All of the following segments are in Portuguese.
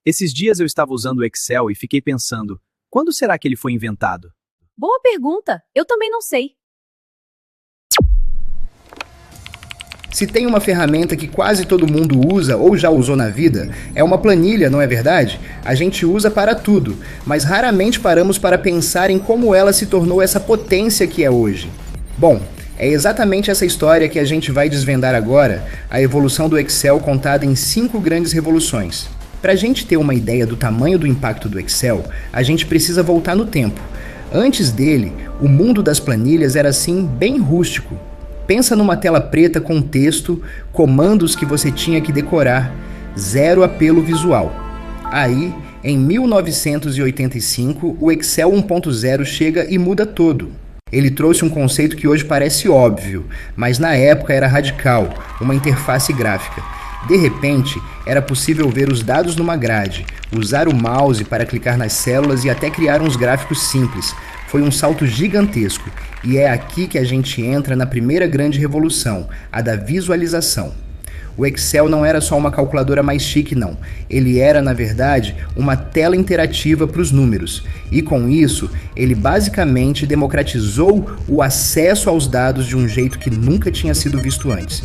Esses dias eu estava usando o Excel e fiquei pensando, quando será que ele foi inventado? Boa pergunta. Eu também não sei. Se tem uma ferramenta que quase todo mundo usa ou já usou na vida, é uma planilha, não é verdade? A gente usa para tudo, mas raramente paramos para pensar em como ela se tornou essa potência que é hoje. Bom, é exatamente essa história que a gente vai desvendar agora, a evolução do Excel contada em 5 grandes revoluções. Para a gente ter uma ideia do tamanho do impacto do Excel, a gente precisa voltar no tempo. Antes dele, o mundo das planilhas era assim bem rústico. Pensa numa tela preta com texto, comandos que você tinha que decorar, zero apelo visual. Aí, em 1985, o Excel 1.0 chega e muda tudo. Ele trouxe um conceito que hoje parece óbvio, mas na época era radical, uma interface gráfica. De repente, era possível ver os dados numa grade, usar o mouse para clicar nas células e até criar uns gráficos simples. Foi um salto gigantesco, e é aqui que a gente entra na primeira grande revolução, a da visualização. O Excel não era só uma calculadora mais chique, não. Ele era, na verdade, uma tela interativa para os números. E com isso, ele basicamente democratizou o acesso aos dados de um jeito que nunca tinha sido visto antes.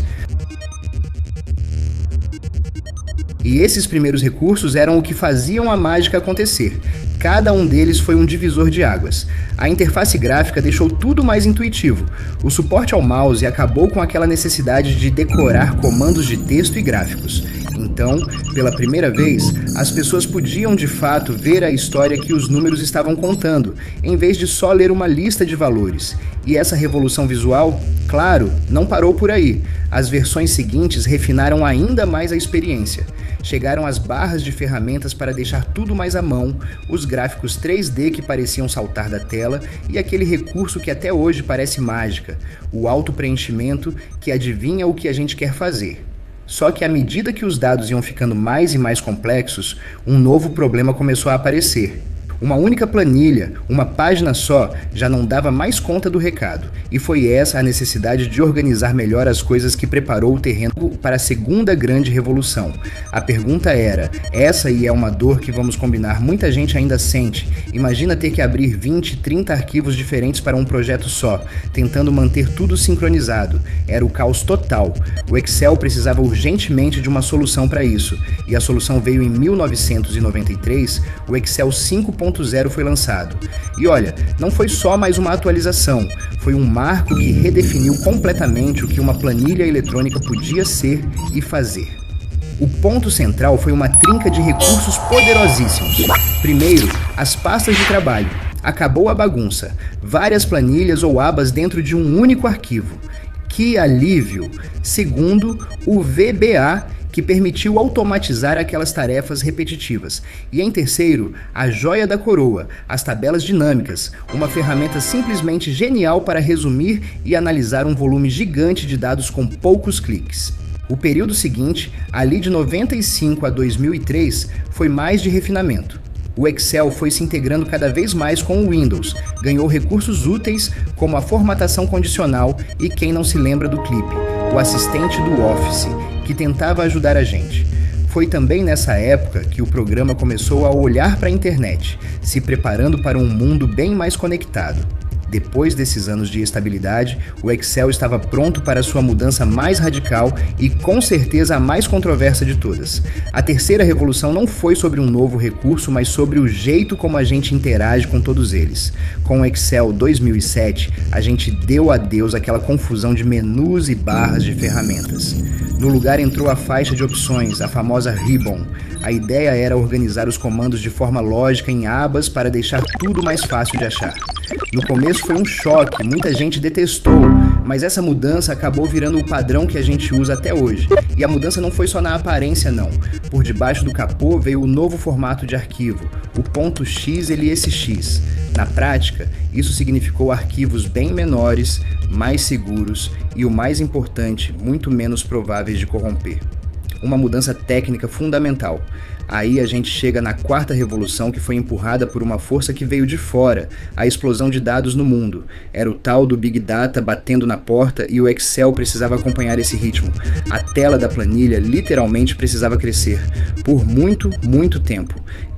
E esses primeiros recursos eram o que faziam a mágica acontecer. Cada um deles foi um divisor de águas. A interface gráfica deixou tudo mais intuitivo. O suporte ao mouse acabou com aquela necessidade de decorar comandos de texto e gráficos. Então, pela primeira vez, as pessoas podiam de fato ver a história que os números estavam contando, em vez de só ler uma lista de valores. E essa revolução visual, claro, não parou por aí. As versões seguintes refinaram ainda mais a experiência. Chegaram as barras de ferramentas para deixar tudo mais à mão, os gráficos 3D que pareciam saltar da tela e aquele recurso que até hoje parece mágica, o auto-preenchimento que adivinha o que a gente quer fazer. Só que à medida que os dados iam ficando mais e mais complexos, um novo problema começou a aparecer. Uma única planilha, uma página só, já não dava mais conta do recado. E foi essa a necessidade de organizar melhor as coisas que preparou o terreno para a segunda grande revolução. A pergunta era, essa aí é uma dor que vamos combinar, muita gente ainda sente. Imagina ter que abrir 20, 30 arquivos diferentes para um projeto só, tentando manter tudo sincronizado. Era o caos total. O Excel precisava urgentemente de uma solução para isso. E a solução veio em 1993, o Excel 5.0 foi lançado. E olha, não foi só mais uma atualização, foi um marco que redefiniu completamente o que uma planilha eletrônica podia ser e fazer. O ponto central foi uma trinca de recursos poderosíssimos. Primeiro, as pastas de trabalho. Acabou a bagunça. Várias planilhas ou abas dentro de um único arquivo. Que alívio! Segundo, o VBA, que permitiu automatizar aquelas tarefas repetitivas. E em terceiro, a joia da coroa, as tabelas dinâmicas, uma ferramenta simplesmente genial para resumir e analisar um volume gigante de dados com poucos cliques. O período seguinte, ali de 95 a 2003, foi mais de refinamento. O Excel foi se integrando cada vez mais com o Windows, ganhou recursos úteis como a formatação condicional e quem não se lembra do Clip, o assistente do Office, que tentava ajudar a gente. Foi também nessa época que o programa começou a olhar para a internet, se preparando para um mundo bem mais conectado. Depois desses anos de estabilidade, o Excel estava pronto para sua mudança mais radical e com certeza a mais controversa de todas. A terceira revolução não foi sobre um novo recurso, mas sobre o jeito como a gente interage com todos eles. Com o Excel 2007, a gente deu adeus àquela confusão de menus e barras de ferramentas. No lugar entrou a faixa de opções, a famosa Ribbon. A ideia era organizar os comandos de forma lógica em abas para deixar tudo mais fácil de achar. No começo foi um choque, muita gente detestou, mas essa mudança acabou virando o padrão que a gente usa até hoje. E a mudança não foi só na aparência, não. Por debaixo do capô veio o novo formato de arquivo, o .xlsx. Na prática, isso significou arquivos bem menores, mais seguros e, o mais importante, muito menos prováveis de corromper. Uma mudança técnica fundamental. Aí a gente chega na quarta revolução, que foi empurrada por uma força que veio de fora, a explosão de dados no mundo. Era o tal do Big Data batendo na porta e o Excel precisava acompanhar esse ritmo. A tela da planilha literalmente precisava crescer, por muito, muito tempo.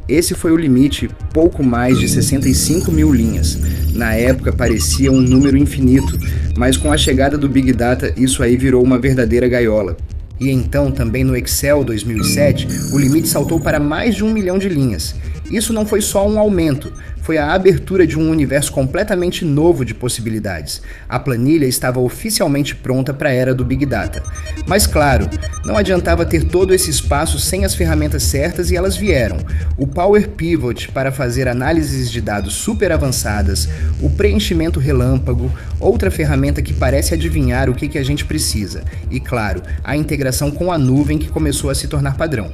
Esse foi o limite, pouco mais de 65 mil linhas. Na época parecia um número infinito, mas com a chegada do Big Data isso aí virou uma verdadeira gaiola. E então, também no Excel 2007, o limite saltou para mais de 1 milhão de linhas. Isso não foi só um aumento, foi a abertura de um universo completamente novo de possibilidades. A planilha estava oficialmente pronta para a era do Big Data. Mas claro, não adiantava ter todo esse espaço sem as ferramentas certas e elas vieram. O Power Pivot para fazer análises de dados super avançadas, o preenchimento relâmpago, outra ferramenta que parece adivinhar o que a gente precisa. E claro, a integração com a nuvem que começou a se tornar padrão.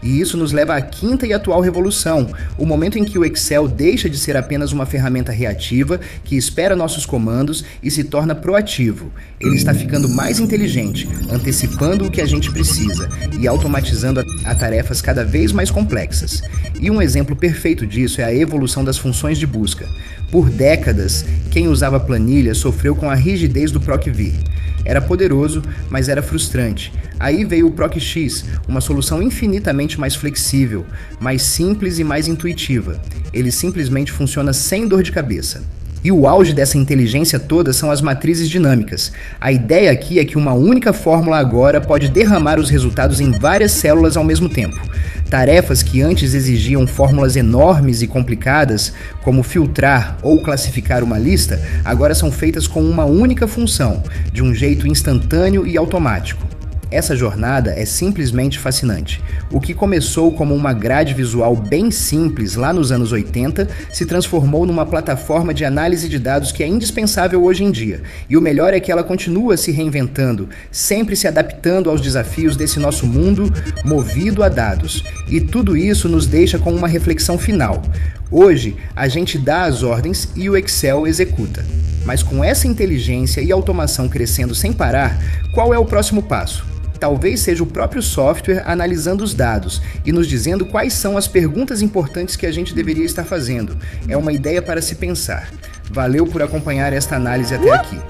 E isso nos leva à quinta e atual revolução, o momento em que o Excel deixa de ser apenas uma ferramenta reativa que espera nossos comandos e se torna proativo. Ele está ficando mais inteligente, antecipando o que a gente precisa e automatizando a tarefas cada vez mais complexas. E um exemplo perfeito disso é a evolução das funções de busca. Por décadas, quem usava planilha sofreu com a rigidez do PROC-V. Era poderoso, mas era frustrante. Aí veio o PROC-X, uma solução infinitamente mais flexível, mais simples e mais intuitiva. Ele simplesmente funciona sem dor de cabeça. E o auge dessa inteligência toda são as matrizes dinâmicas. A ideia aqui é que uma única fórmula agora pode derramar os resultados em várias células ao mesmo tempo. Tarefas que antes exigiam fórmulas enormes e complicadas, como filtrar ou classificar uma lista, agora são feitas com uma única função, de um jeito instantâneo e automático. Essa jornada é simplesmente fascinante. O que começou como uma grade visual bem simples lá nos anos 80 se transformou numa plataforma de análise de dados que é indispensável hoje em dia. E o melhor é que ela continua se reinventando, sempre se adaptando aos desafios desse nosso mundo movido a dados. E tudo isso nos deixa com uma reflexão final. Hoje, a gente dá as ordens e o Excel executa. Mas com essa inteligência e automação crescendo sem parar, qual é o próximo passo? Talvez seja o próprio software analisando os dados e nos dizendo quais são as perguntas importantes que a gente deveria estar fazendo. É uma ideia para se pensar. Valeu por acompanhar esta análise até aqui.